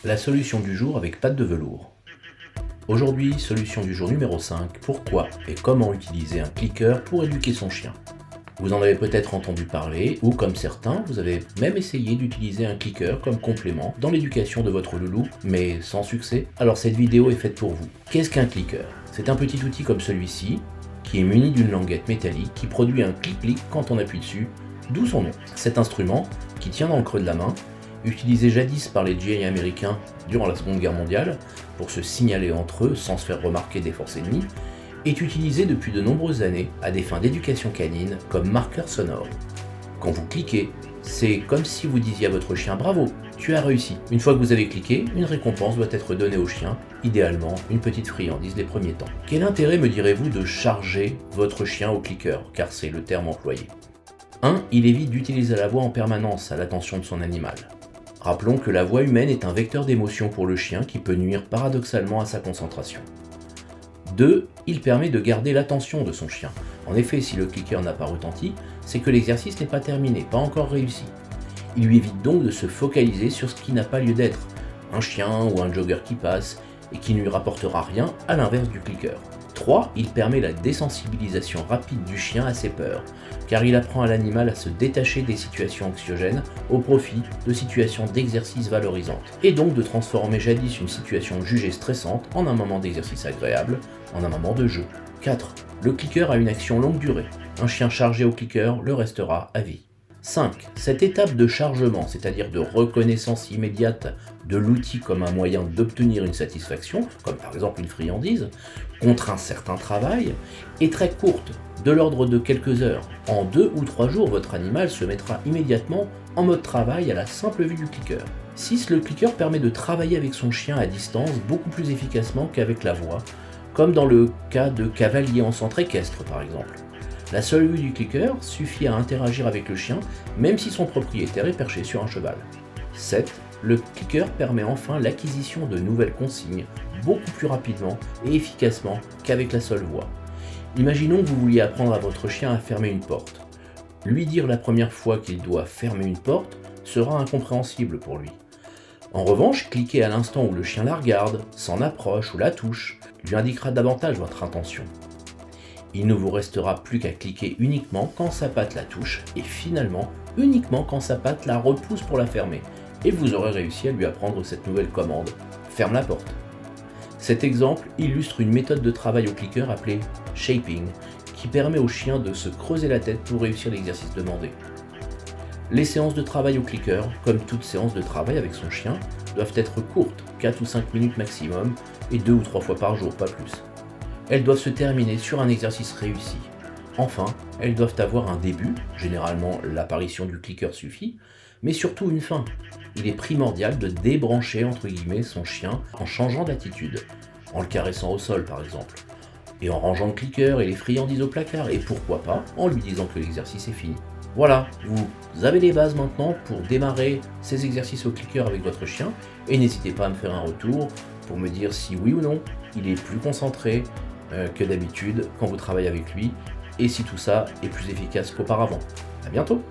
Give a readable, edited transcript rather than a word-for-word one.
La solution du jour avec pattes de velours. Aujourd'hui, solution du jour numéro 5, pourquoi et comment utiliser un clicker pour éduquer son chien. Vous en avez peut-être entendu parler, ou comme certains, vous avez même essayé d'utiliser un clicker comme complément dans l'éducation de votre loulou, mais sans succès. Alors cette vidéo est faite pour vous. Qu'est-ce qu'un clicker? C'est un petit outil comme celui-ci, qui est muni d'une languette métallique qui produit un clic-clic quand on appuie dessus, d'où son nom. Cet instrument, qui tient dans le creux de la main, utilisé jadis par les GI américains durant la Seconde Guerre mondiale, pour se signaler entre eux sans se faire remarquer des forces ennemies, est utilisé depuis de nombreuses années à des fins d'éducation canine comme marqueur sonore. Quand vous cliquez, c'est comme si vous disiez à votre chien « Bravo, tu as réussi ». Une fois que vous avez cliqué, une récompense doit être donnée au chien, idéalement une petite friandise les premiers temps. Quel intérêt, me direz-vous, de charger votre chien au clicker, car c'est le terme employé? 1. Il évite d'utiliser la voix en permanence à l'attention de son animal. Rappelons que la voix humaine est un vecteur d'émotion pour le chien qui peut nuire paradoxalement à sa concentration. 2. Il permet de garder l'attention de son chien. En effet, si le clicker n'a pas retenti, c'est que l'exercice n'est pas terminé, pas encore réussi. Il lui évite donc de se focaliser sur ce qui n'a pas lieu d'être, un chien ou un jogger qui passe et qui ne lui rapportera rien, à l'inverse du clicker. 3. Il permet la désensibilisation rapide du chien à ses peurs, car il apprend à l'animal à se détacher des situations anxiogènes au profit de situations d'exercice valorisantes, et donc de transformer jadis une situation jugée stressante en un moment d'exercice agréable, en un moment de jeu. 4. Le clicker a une action longue durée. Un chien chargé au clicker le restera à vie. 5. Cette étape de chargement, c'est-à-dire de reconnaissance immédiate de l'outil comme un moyen d'obtenir une satisfaction, comme par exemple une friandise, contre un certain travail, est très courte, de l'ordre de quelques heures. En 2 ou 3 jours, votre animal se mettra immédiatement en mode travail à la simple vue du clicker. 6. Le clicker permet de travailler avec son chien à distance beaucoup plus efficacement qu'avec la voix, comme dans le cas de cavaliers en centre équestre par exemple. La seule vue du clicker suffit à interagir avec le chien, même si son propriétaire est perché sur un cheval. 7. Le clicker permet enfin l'acquisition de nouvelles consignes beaucoup plus rapidement et efficacement qu'avec la seule voix. Imaginons que vous vouliez apprendre à votre chien à fermer une porte. Lui dire la première fois qu'il doit fermer une porte sera incompréhensible pour lui. En revanche, cliquer à l'instant où le chien la regarde, s'en approche ou la touche, lui indiquera davantage votre intention. Il ne vous restera plus qu'à cliquer uniquement quand sa patte la touche et finalement uniquement quand sa patte la repousse pour la fermer. Et vous aurez réussi à lui apprendre cette nouvelle commande. Ferme la porte. Cet exemple illustre une méthode de travail au clicker appelée shaping, qui permet au chien de se creuser la tête pour réussir l'exercice demandé. Les séances de travail au clicker, comme toute séance de travail avec son chien, doivent être courtes, 4 ou 5 minutes maximum, et 2 ou 3 fois par jour, pas plus. Elles doivent se terminer sur un exercice réussi. Enfin, elles doivent avoir un début, généralement l'apparition du clicker suffit, mais surtout une fin. Il est primordial de débrancher entre guillemets son chien en changeant d'attitude, en le caressant au sol par exemple, et en rangeant le clicker et les friandises au placard, et pourquoi pas en lui disant que l'exercice est fini. Voilà, vous avez les bases maintenant pour démarrer ces exercices au clicker avec votre chien, et n'hésitez pas à me faire un retour pour me dire si oui ou non il est plus concentré que d'habitude quand vous travaillez avec lui, et si tout ça est plus efficace qu'auparavant. À bientôt!